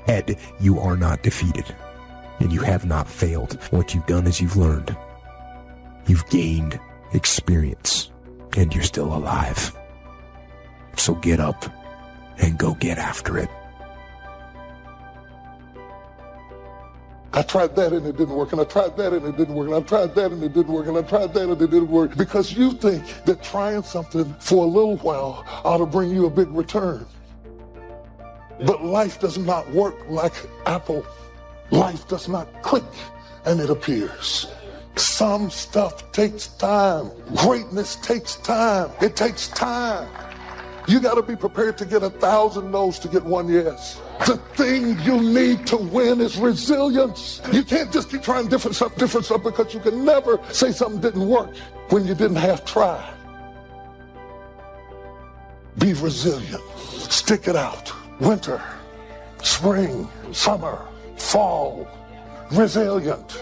Ed, you are not defeated, and you have not failed. What you've done is you've learned. You've gained experience, and you're still alive. So get up and go get after it. I tried that and it didn't work, and I tried that and it didn't work, and I tried that and it didn't work, and I tried that and it didn't work. Because you think that trying something for a little while ought to bring you a big return. But life does not work like Apple. Life does not click and it appears. Some stuff takes time. Greatness takes time. It takes time. You got to be prepared to get 1,000 no's to get one yes. The thing you need to win is resilience. You can't just keep trying different stuff, because you can never say something didn't work when you didn't half try. Be resilient. Stick it out. Winter, spring, summer, fall. Resilient.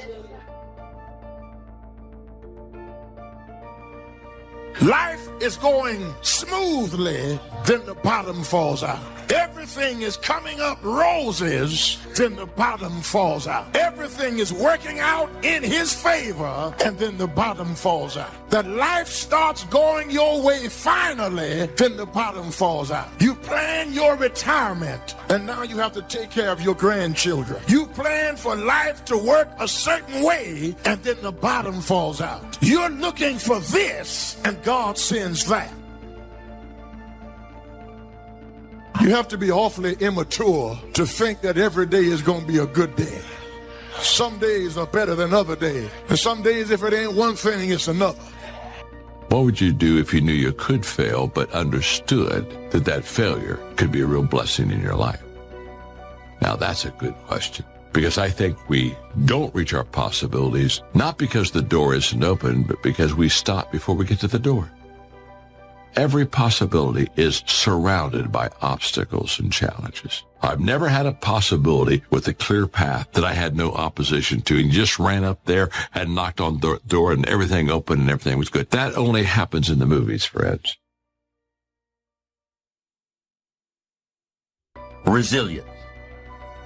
Life is going smoothly, then the bottom falls out. Everything is coming up roses, then the bottom falls out. Everything is working out in his favor, and then the bottom falls out. That life starts going your way finally, then the bottom falls out. You plan your retirement, and now you have to take care of your grandchildren. You plan for life to work a certain way, and then the bottom falls out. You're looking for this, and God sends that. You have to be awfully immature to think that every day is going to be a good day. Some days are better than other days. And some days, if it ain't one thing, it's another. What would you do if you knew you could fail, but understood that that failure could be a real blessing in your life? Now, that's a good question, because I think we don't reach our possibilities, not because the door isn't open, but because we stop before we get to the door. Every possibility is surrounded by obstacles and challenges. I've never had a possibility with a clear path that I had no opposition to and just ran up there and knocked on the door and everything opened and everything was good. That only happens in the movies, friends. Resilience.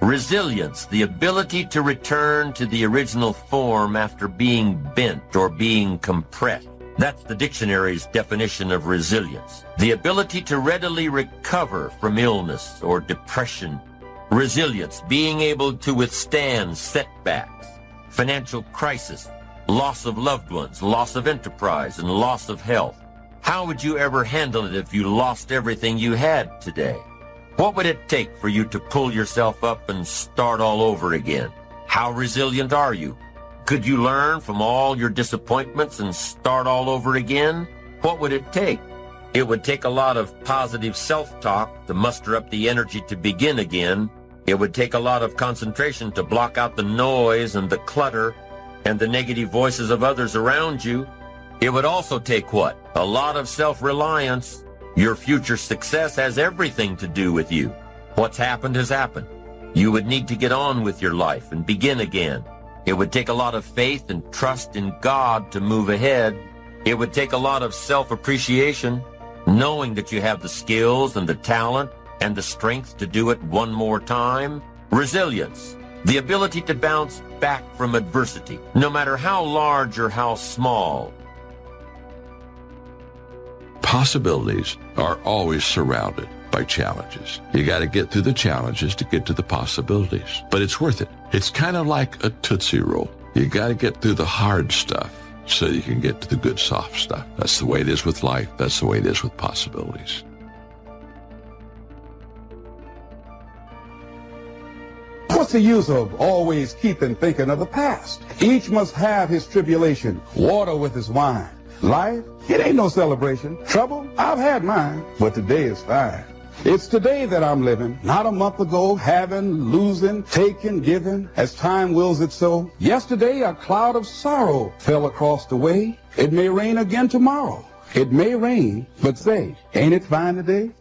Resilience, the ability to return to the original form after being bent or being compressed. That's the dictionary's definition of resilience. The ability to readily recover from illness or depression. Resilience, being able to withstand setbacks, financial crisis, loss of loved ones, loss of enterprise, and loss of health. How would you ever handle it if you lost everything you had today? What would it take for you to pull yourself up and start all over again? How resilient are you? Could you learn from all your disappointments and start all over again? What would it take? It would take a lot of positive self-talk to muster up the energy to begin again. It would take a lot of concentration to block out the noise and the clutter and the negative voices of others around you. It would also take what? A lot of self-reliance. Your future success has everything to do with you. What's happened has happened. You would need to get on with your life and begin again. It would take a lot of faith and trust in God to move ahead. It would take a lot of self-appreciation, knowing that you have the skills and the talent and the strength to do it one more time. Resilience, the ability to bounce back from adversity, no matter how large or how small. Possibilities are always surrounded by challenges. You got to get through the challenges to get to the possibilities, but it's worth it. It's kind of like a Tootsie Roll. You got to get through the hard stuff so you can get to the good soft stuff. That's the way it is with life. That's the way it is with possibilities. What's the use of always keeping thinking of the past? Each must have his tribulation, water with his wine. Life, it ain't no celebration. Trouble, I've had mine, but today is fine. It's today that I'm living, not a month ago, having, losing, taking, giving, as time wills it so. Yesterday, a cloud of sorrow fell across the way. It may rain again tomorrow. It may rain, but say, ain't it fine today?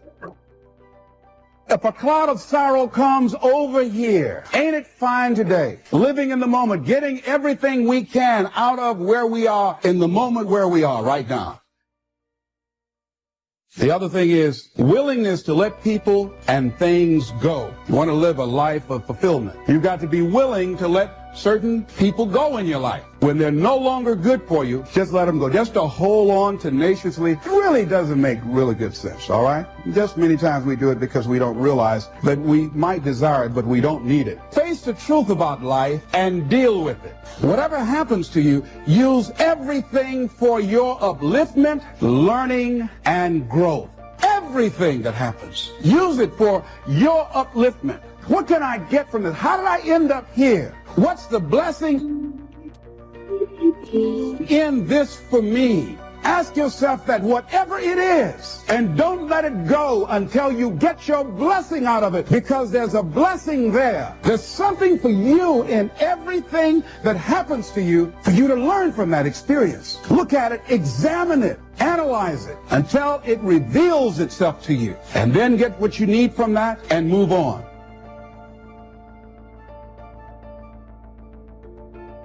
If a cloud of sorrow comes over here, ain't it fine today? Living in the moment, getting everything we can out of where we are in the moment where we are right now. The other thing is willingness to let people and things go. You want to live a life of fulfillment. You've got to be willing to let certain people go in your life. When they're no longer good for you, just let them go. Just to hold on tenaciously really doesn't make really good sense, all right? Just many times we do it because we don't realize that we might desire it, but we don't need it. Face the truth about life and deal with it. Whatever happens to you, use everything for your upliftment, learning, and growth. Everything that happens, use it for your upliftment. What can I get from this? How did I end up here? What's the blessing in this for me? Ask yourself that, whatever it is, and don't let it go until you get your blessing out of it, because there's a blessing there. There's something for you in everything that happens to you for you to learn from that experience. Look at it, examine it, analyze it until it reveals itself to you, and then get what you need from that and move on.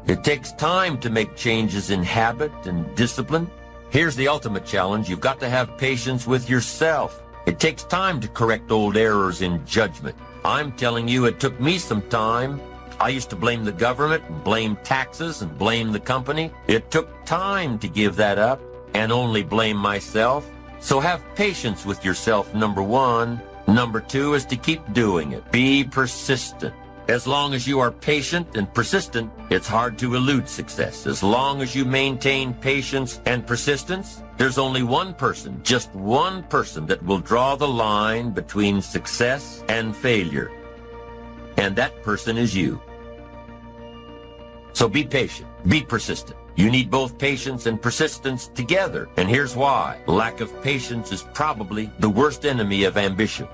It takes time to make changes in habit and discipline. Here's the ultimate challenge. You've got to have patience with yourself. It takes time to correct old errors in judgment. I'm telling you, it took me some time. I used to blame the government and blame taxes and blame the company. It took time to give that up and only blame myself. So have patience with yourself, number one. Number two is to keep doing it. Be persistent. As long as you are patient and persistent, it's hard to elude success. As long as you maintain patience and persistence, there's only one person, just one person, that will draw the line between success and failure. And that person is you. So be patient, be persistent. You need both patience and persistence together. And here's why. Lack of patience is probably the worst enemy of ambition.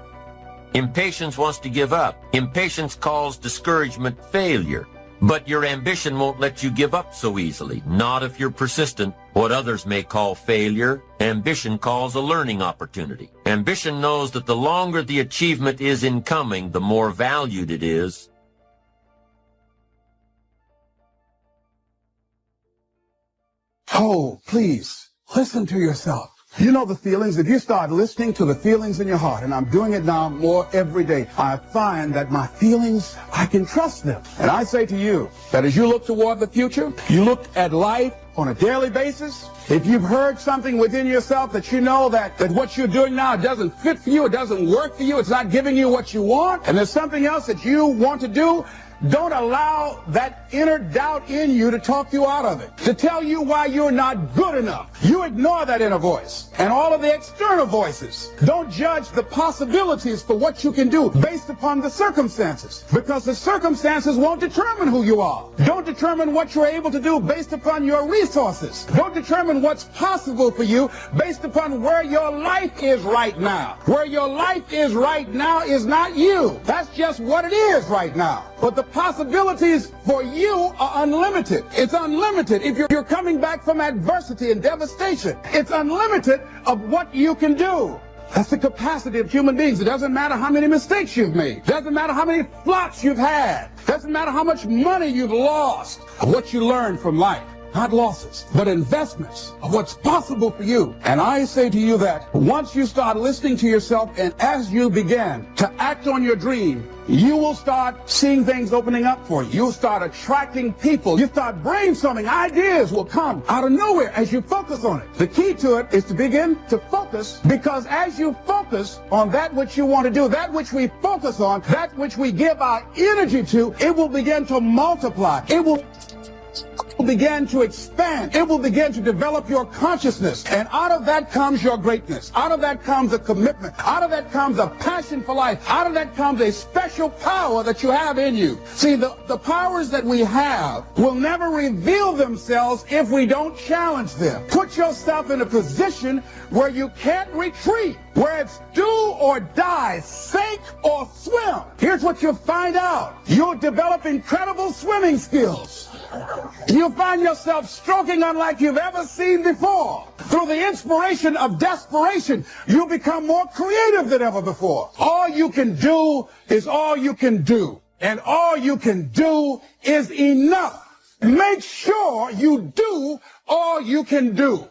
Impatience wants to give up. Impatience calls discouragement failure. But your ambition won't let you give up so easily, not if you're persistent. What others may call failure, ambition calls a learning opportunity. Ambition knows that the longer the achievement is in coming, the more valued it is. Oh, please, listen to yourself. You know the feelings. If you start listening to the feelings in your heart, and I'm doing it now more every day, I find that my feelings, I can trust them. And I say to you that as you look toward the future, you look at life on a daily basis. If you've heard something within yourself that you know that what you're doing now doesn't fit for you, it doesn't work for you, it's not giving you what you want, and there's something else that you want to do, don't allow that inner doubt in you to talk you out of it, to tell you why you're not good enough. You ignore that inner voice and all of the external voices. Don't judge the possibilities for what you can do based upon the circumstances, because the circumstances won't determine who you are. Don't determine what you're able to do based upon your resources. Don't determine what's possible for you based upon where your life is right now. Where your life is right now is not you. That's just what it is right now. But the possibilities for you are unlimited. It's unlimited if you're coming back from adversity and devastation. It's unlimited of what you can do. That's the capacity of human beings. It doesn't matter how many mistakes you've made. It doesn't matter how many flops you've had. It doesn't matter how much money you've lost. What you learn from life. Not losses, but investments of what's possible for you. And I say to you that once you start listening to yourself, and as you begin to act on your dream, you will start seeing things opening up for you. You'll start attracting people. You start brainstorming. Ideas will come out of nowhere as you focus on it. The key to it is to begin to focus, because as you focus on that which you want to do, that which we focus on, that which we give our energy to, it will begin to multiply. It will begin to expand. It will begin to develop your consciousness. And out of that comes your greatness. Out of that comes a commitment. Out of that comes a passion for life. Out of that comes a special power that you have in you. See, the powers that we have will never reveal themselves if we don't challenge them. Put yourself in a position where you can't retreat, where it's do or die, sink or swim. Here's what you'll find out. You'll develop incredible swimming skills. You'll find yourself stroking unlike you've ever seen before. Through the inspiration of desperation, you'll become more creative than ever before. All you can do is all you can do. And all you can do is enough. Make sure you do all you can do.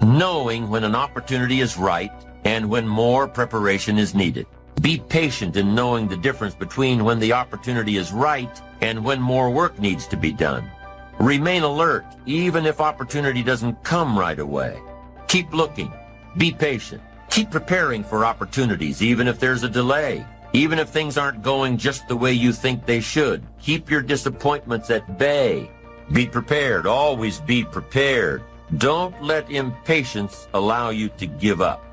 knowing when an opportunity is right and when more preparation is needed. Be patient in knowing the difference between when the opportunity is right and when more work needs to be done. Remain alert, even if opportunity doesn't come right away. Keep looking. Be patient. Keep preparing for opportunities, even if there's a delay. Even if things aren't going just the way you think they should. Keep your disappointments at bay. Be prepared. Always be prepared. Don't let impatience allow you to give up.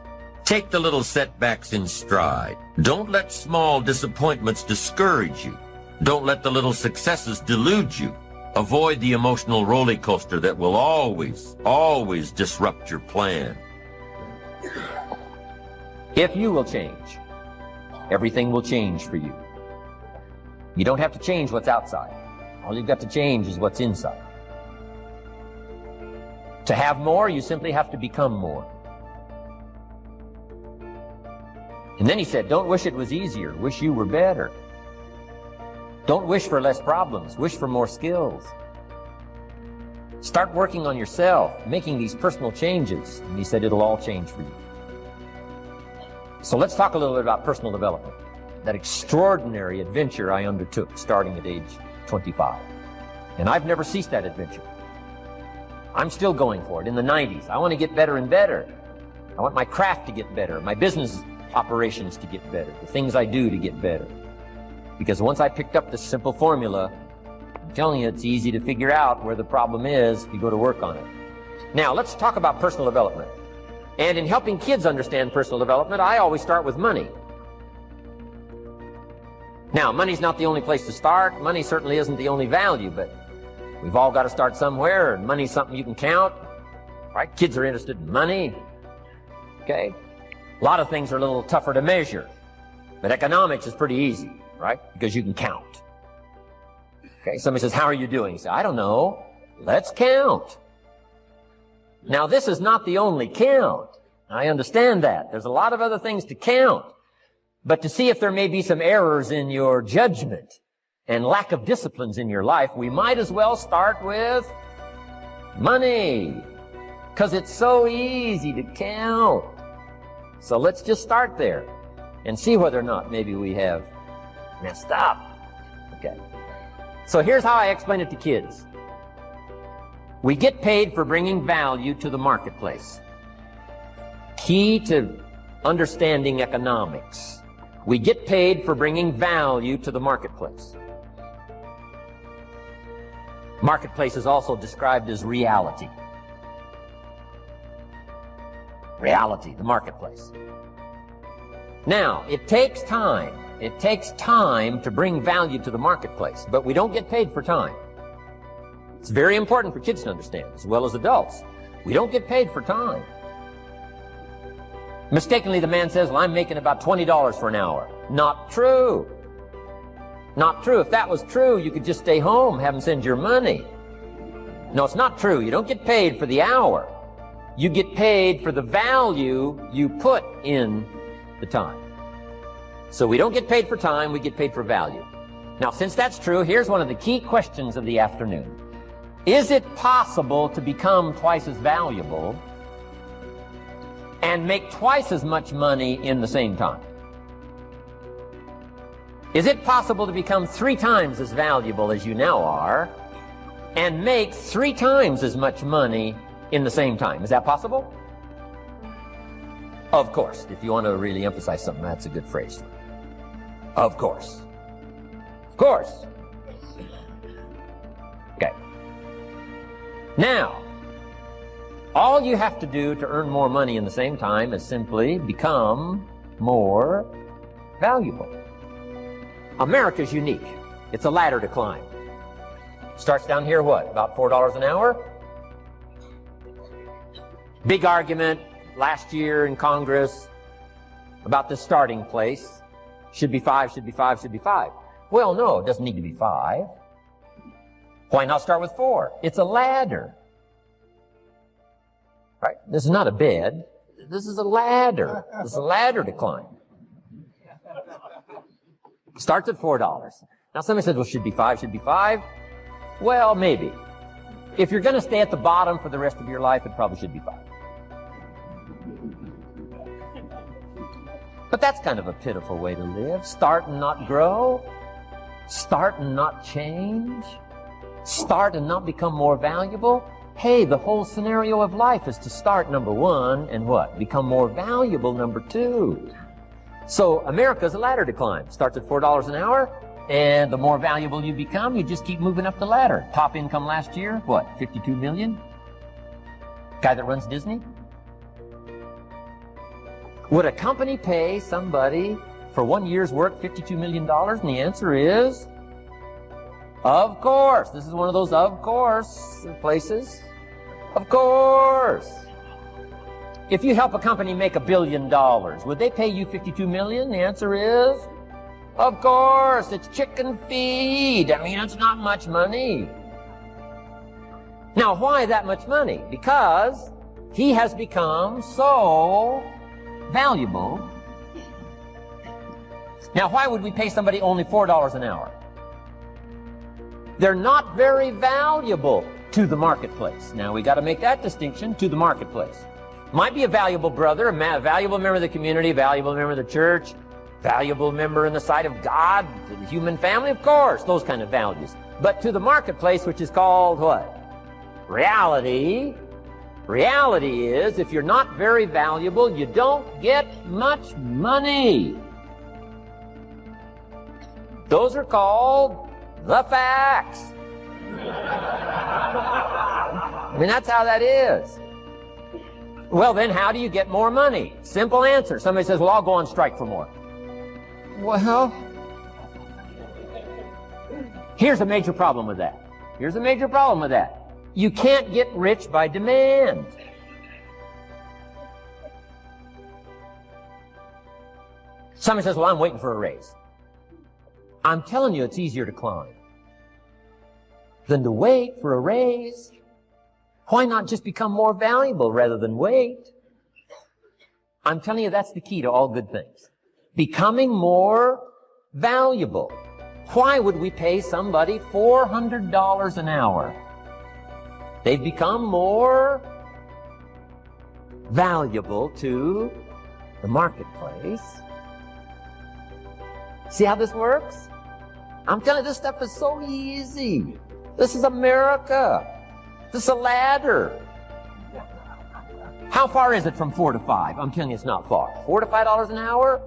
Take the little setbacks in stride. Don't let small disappointments discourage you. Don't let the little successes delude you. Avoid the emotional roller coaster that will always disrupt your plan. If you will change, everything will change for you. You don't have to change what's outside. All you've got to change is what's inside. To have more, you simply have to become more. And then he said, don't wish it was easier. Wish you were better. Don't wish for less problems. Wish for more skills. Start working on yourself, making these personal changes. And he said it'll all change for you. So let's talk a little bit about personal development. That extraordinary adventure I undertook starting at age 25. And I've never ceased that adventure. I'm still going for it. In the 90s, I want to get better and better. I want my craft to get better, my business operations to get better, the things I do to get better. Because once I picked up this simple formula, I'm telling you, it's easy to figure out where the problem is if you go to work on it. Now, let's talk about personal development. And in helping kids understand personal development, I always start with money. Now, money's not the only place to start. Money certainly isn't the only value, but we've all got to start somewhere, and money's something you can count. Right? Kids are interested in money. Okay? A lot of things are a little tougher to measure, but economics is pretty easy, right? Because you can count. Okay? Somebody says, how are you doing? You say, I don't know. Let's count. Now, this is not the only count. I understand that. There's a lot of other things to count. But to see if there may be some errors in your judgment and lack of disciplines in your life, we might as well start with money. Because it's so easy to count. So let's just start there and see whether or not maybe we have messed up. Okay. So here's how I explain it to kids. We get paid for bringing value to the marketplace. Key to understanding economics. We get paid for bringing value to the marketplace. Marketplace is also described as reality. Reality, the marketplace. Now, it takes time. It takes time to bring value to the marketplace, but we don't get paid for time. It's very important for kids to understand, as well as adults. We don't get paid for time. Mistakenly, the man says, well, I'm making about $20 for an hour. Not true. Not true. If that was true, you could just stay home, have them send your money. No, it's not true. You don't get paid for the hour. You get paid for the value you put in the time. So we don't get paid for time, we get paid for value. Now, since that's true, here's one of the key questions of the afternoon. Is it possible to become twice as valuable and make twice as much money in the same time? Is it possible to become 3 times as valuable as you now are and make 3 times as much money in the same time? Is that possible? Of course. If you want to really emphasize something, that's a good phrase. Of course. Of course. Okay. Now, all you have to do to earn more money in the same time is simply become more valuable. America's unique. It's a ladder to climb. Starts down here, what? About $4 an hour? Big argument last year in Congress about the starting place. Should be 5, should be 5, should be 5. Well, no, it doesn't need to be 5. Why not start with 4? It's a ladder. Right? This is not a bed. This is a ladder. This is a ladder to climb. Starts at $4. Now somebody says, well, should be 5, should be 5. Well, maybe. If you're going to stay at the bottom for the rest of your life, it probably should be 5. But that's kind of a pitiful way to live. Start and not grow. Start and not change. Start and not become more valuable. Hey, the whole scenario of life is to start, number one, and what? Become more valuable, number two. So America's a ladder to climb. Starts at $4 an hour, and the more valuable you become, you just keep moving up the ladder. Top income last year, what, 52 million? Guy that runs Disney? Would a company pay somebody for 1 year's work $52 million? And the answer is, of course. This is one of those of course places. Of course. If you help a company make $1 billion, would they pay you $52 million? The answer is, of course. It's chicken feed. I mean, it's not much money. Now, why that much money? Because he has become so valuable. Now, why would we pay somebody only $4 an hour? They're not very valuable to the marketplace. Now, we got to make that distinction, to the marketplace. Might be a valuable brother, a valuable member of the community, a valuable member of the church, valuable member in the sight of God, the human family, of course, those kind of values. But to the marketplace, which is called what? Reality. Reality is, if you're not very valuable, you don't get much money. Those are called the facts. I mean, that's how that is. Well, then, how do you get more money? Simple answer. Somebody says, well, I'll go on strike for more. Well, here's a major problem with that. Here's a major problem with that. You can't get rich by demand. Somebody says, well, I'm waiting for a raise. I'm telling you, it's easier to climb than to wait for a raise. Why not just become more valuable rather than wait? I'm telling you, that's the key to all good things. Becoming more valuable. Why would we pay somebody $400 an hour? They've become more valuable to the marketplace. See how this works? I'm telling you, this stuff is so easy. This is America. This is a ladder. How far is it from 4 to 5? I'm telling you, it's not far. $4 to $5 an hour?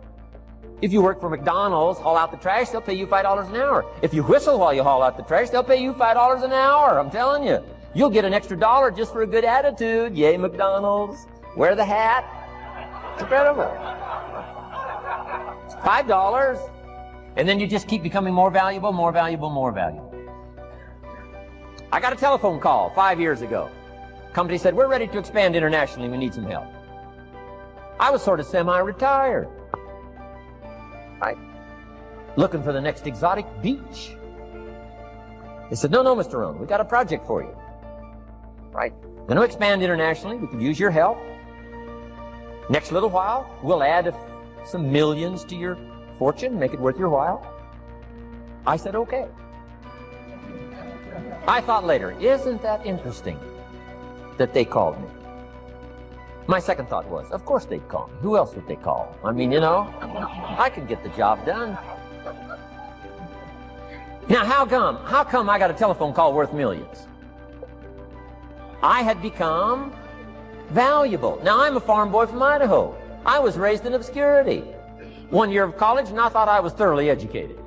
If you work for McDonald's, haul out the trash, they'll pay you $5 an hour. If you whistle while you haul out the trash, they'll pay you $5 an hour. I'm telling you. You'll get an extra $1 just for a good attitude. Yay, McDonald's. Wear the hat. It's incredible. It's $5. And then you just keep becoming more valuable, more valuable, more valuable. I got a telephone call 5 years ago. Company said, we're ready to expand internationally. We need some help. I was sort of semi-retired. Right? Looking for the next exotic beach. They said, no, Mr. Rohn, we got a project for you. Right? Going to expand internationally. We could use your help. Next little while, we'll add some millions to your fortune, make it worth your while. I said, okay. I thought later, isn't that interesting that they called me? My second thought was, of course they'd call me. Who else would they call? I mean, you know, I could get the job done. Now, how come I got a telephone call worth millions? I had become valuable. Now, I'm a farm boy from Idaho. I was raised in obscurity. 1 year of college, and I thought I was thoroughly educated.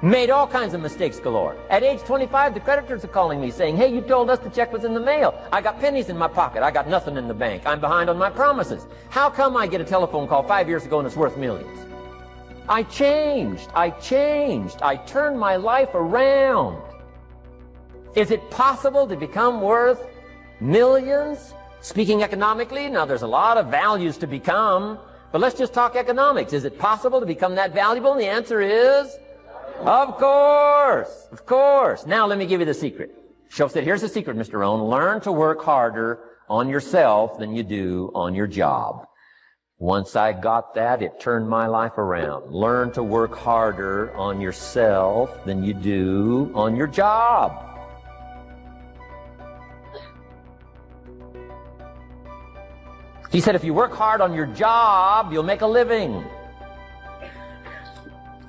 Made all kinds of mistakes galore. At age 25, the creditors are calling me saying, hey, you told us the check was in the mail. I got pennies in my pocket. I got nothing in the bank. I'm behind on my promises. How come I get a telephone call 5 years ago and it's worth millions? I changed. I turned my life around. Is it possible to become worth millions? Speaking economically, now there's a lot of values to become, but let's just talk economics. Is it possible to become that valuable? And the answer is, of course. Of course. Now let me give you the secret. Shoaff said, here's the secret, Mr. Rohn. Learn to work harder on yourself than you do on your job. Once I got that, it turned my life around. Learn to work harder on yourself than you do on your job. He said, if you work hard on your job, you'll make a living.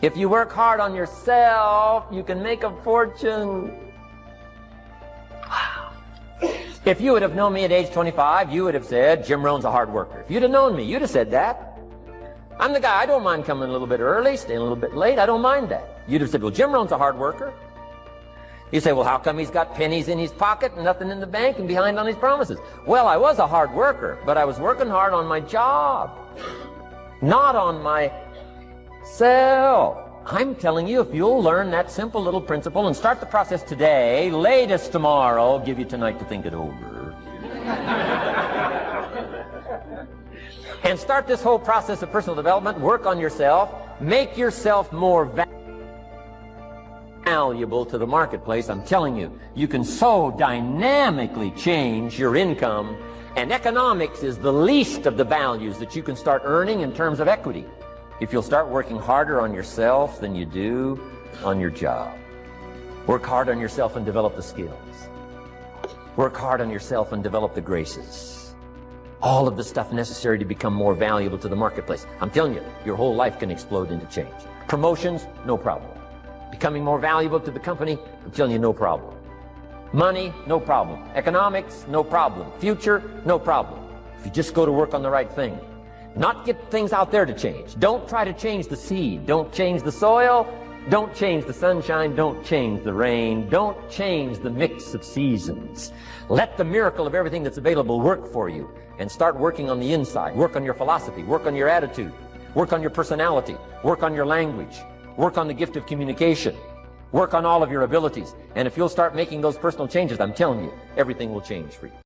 If you work hard on yourself, you can make a fortune. Wow. If you would have known me at age 25, you would have said, Jim Rohn's a hard worker. If you'd have known me, you'd have said that. I'm the guy, I don't mind coming a little bit early, staying a little bit late, I don't mind that. You'd have said, well, Jim Rohn's a hard worker. You say, well, how come he's got pennies in his pocket and nothing in the bank and behind on his promises? Well, I was a hard worker, but I was working hard on my job, not on myself. I'm telling you, if you'll learn that simple little principle and start the process today, latest tomorrow, I'll give you tonight to think it over. And start this whole process of personal development, work on yourself, make yourself more valuable to the marketplace. I'm telling you, you can so dynamically change your income, and economics is the least of the values that you can start earning in terms of equity if you'll start working harder on yourself than you do on your job. Work hard on yourself and develop the skills. Work hard on yourself and develop the graces. All of the stuff necessary to become more valuable to the marketplace. I'm telling you, your whole life can explode into change. Promotions, no problem. Becoming more valuable to the company, I'm telling you, no problem. Money, no problem. Economics, no problem. Future, no problem. If you just go to work on the right thing. Not get things out there to change. Don't try to change the seed. Don't change the soil. Don't change the sunshine. Don't change the rain. Don't change the mix of seasons. Let the miracle of everything that's available work for you, and start working on the inside. Work on your philosophy. Work on your attitude. Work on your personality. Work on your language. Work on the gift of communication. Work on all of your abilities. And if you'll start making those personal changes, I'm telling you, everything will change for you.